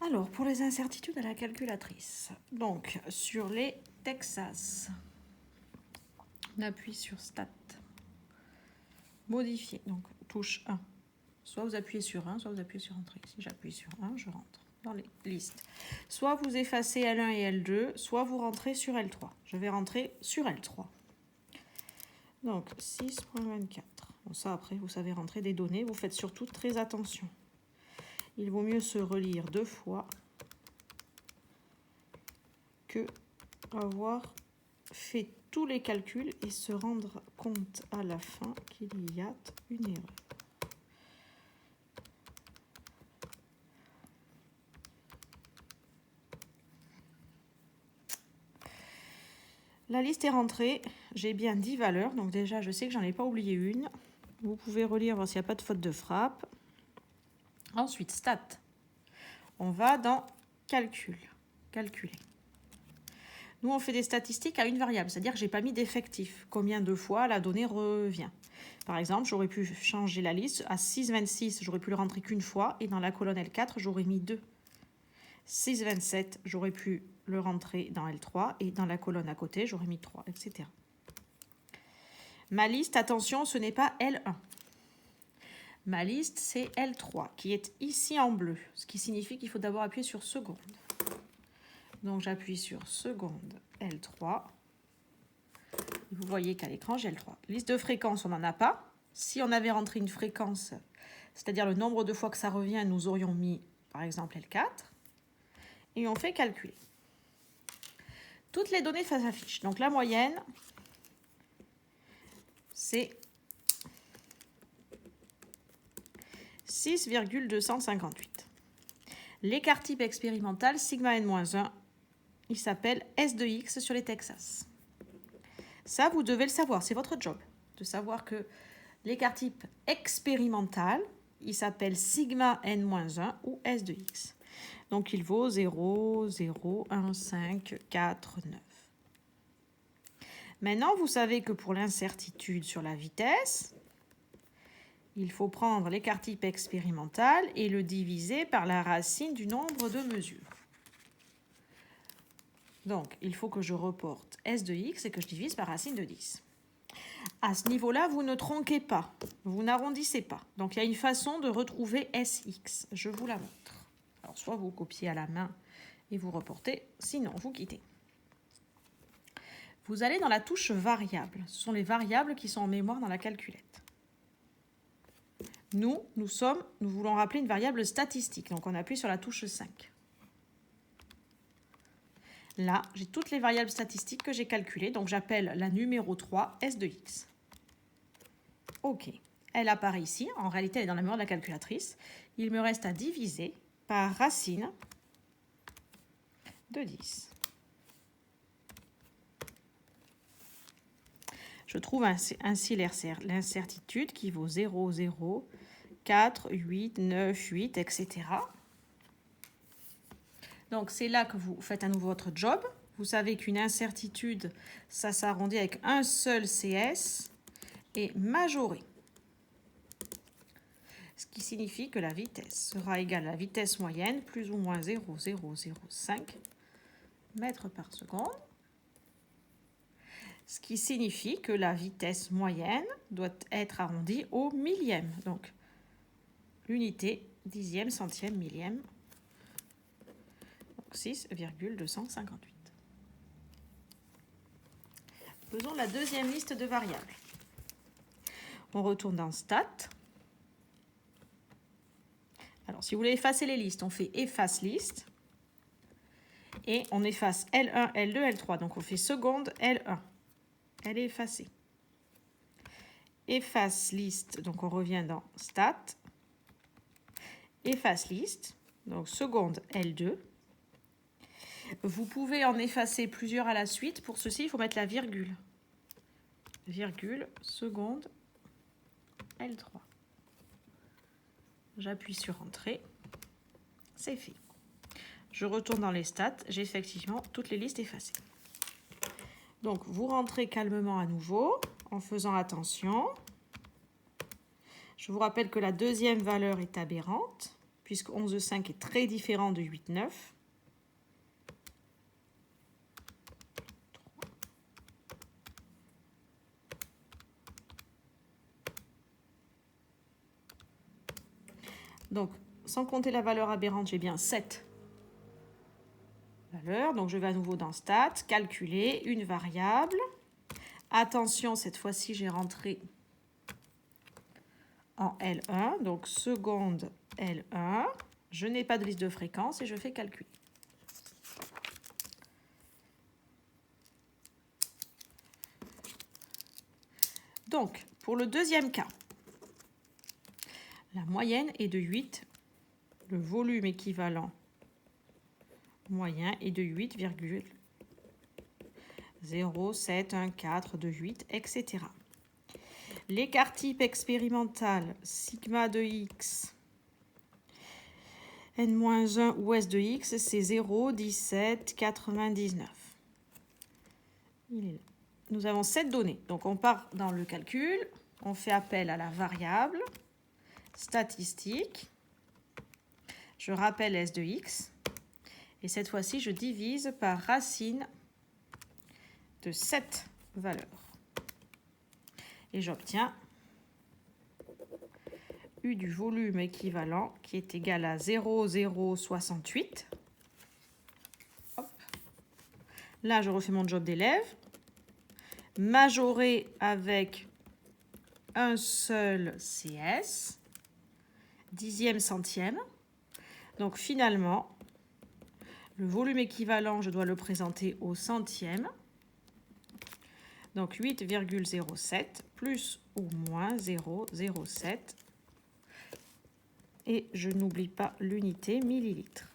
Alors, pour les incertitudes à la calculatrice, donc sur les Texas, on appuie sur Stat, modifier, donc touche 1. Soit vous appuyez sur 1, soit vous appuyez sur Entrée. Si j'appuie sur 1, je rentre dans les listes. Soit vous effacez L1 et L2, soit vous rentrez sur L3. Je vais rentrer sur L3. Donc 6.24. Bon, ça après, vous savez rentrer des données. Vous faites surtout très attention. Il vaut mieux se relire 2 fois que avoir fait tous les calculs et se rendre compte à la fin qu'il y a une erreur. La liste est rentrée, j'ai bien 10 valeurs, donc déjà je sais que j'en ai pas oublié une. Vous pouvez relire, voir s'il n'y a pas de faute de frappe. Ensuite, stat. On va dans calcul, calculer. Nous, on fait des statistiques à une variable, c'est-à-dire que je n'ai pas mis d'effectif. Combien de fois la donnée revient. Par exemple, j'aurais pu changer la liste. À 6,26, j'aurais pu le rentrer qu'une fois, et dans la colonne L4, j'aurais mis 2. 6,27, j'aurais pu le rentrer dans L3 et dans la colonne à côté, j'aurais mis 3, etc. Ma liste, attention, ce n'est pas L1. Ma liste, c'est L3 qui est ici en bleu, ce qui signifie qu'il faut d'abord appuyer sur seconde. Donc j'appuie sur seconde L3. Vous voyez qu'à l'écran, j'ai L3. Liste de fréquences, on n'en a pas. Si on avait rentré une fréquence, c'est-à-dire le nombre de fois que ça revient, nous aurions mis par exemple L4. Et on fait calculer. Toutes les données s'affichent. Donc la moyenne, c'est 6,258. L'écart type expérimental, sigma n-1, il s'appelle S de X sur les Texas. Ça, vous devez le savoir, c'est votre job, de savoir que l'écart type expérimental, il s'appelle sigma n-1 ou S de X. Donc, il vaut 0, 0, 1, 5, 4, 9. Maintenant, vous savez que pour l'incertitude sur la vitesse, il faut prendre l'écart type expérimental et le diviser par la racine du nombre de mesures. Donc, il faut que je reporte S de X et que je divise par racine de 10. À ce niveau-là, vous ne tronquez pas, vous n'arrondissez pas. Donc, il y a une façon de retrouver SX. Je vous la montre. Alors, soit vous copiez à la main et vous reportez, sinon vous quittez. Vous allez dans la touche variable. Ce sont les variables qui sont en mémoire dans la calculette. Nous voulons rappeler une variable statistique. Donc, on appuie sur la touche 5. Là, j'ai toutes les variables statistiques que j'ai calculées. Donc, j'appelle la numéro 3 S de X. OK. Elle apparaît ici. En réalité, elle est dans la mémoire de la calculatrice. Il me reste à diviser par racine de 10. Je trouve ainsi l'incertitude qui vaut 0, 0, 4, 8, 9, 8, etc. Donc, c'est là que vous faites à nouveau votre job. Vous savez qu'une incertitude, ça s'arrondit avec un seul CS et majoré. Ce qui signifie que la vitesse sera égale à la vitesse moyenne plus ou moins 0,005 mètres par seconde. Ce qui signifie que la vitesse moyenne doit être arrondie au millième. Donc, l'unité, dixième, centième, millième. Donc, 6,258. Faisons la deuxième liste de variables. On retourne dans Stat. Alors, si vous voulez effacer les listes, on fait efface liste. Et on efface L1, L2, L3. Donc, on fait seconde L1. Elle est effacée. Efface liste, donc on revient dans Stat. Efface liste, donc seconde L2. Vous pouvez en effacer plusieurs à la suite. Pour ceci, il faut mettre la virgule. Virgule, seconde L3. J'appuie sur Entrée. C'est fait. Je retourne dans les stats. J'ai effectivement toutes les listes effacées. Donc, vous rentrez calmement à nouveau en faisant attention. Je vous rappelle que la deuxième valeur est aberrante. puisque 11,5 est très différent de 8,9. Donc, sans compter la valeur aberrante, j'ai bien 7 valeurs. Donc, je vais à nouveau dans Stats, calculer une variable. Attention, cette fois-ci, j'ai rentré en L1, donc seconde L1. Je n'ai pas de liste de fréquence et je fais calculer. Donc, pour le deuxième cas, la moyenne est de 8. Le volume équivalent moyen est de 8,071428, etc. L'écart type expérimental sigma de x n-1 ou s de x, c'est 0,1799. Il est là. Nous avons 7 données. Donc on part dans le calcul, on fait appel à la variable statistique. Je rappelle s de x. Et cette fois-ci, je divise par racine de 7 valeurs. Et j'obtiens U du volume équivalent qui est égal à 0,068. Hop. Là, je refais mon job d'élève. Majoré avec un seul CS, dixième centième. Donc finalement, le volume équivalent, je dois le présenter au centième. Donc 8,07 plus ou moins 0,07. Et je n'oublie pas l'unité millilitres.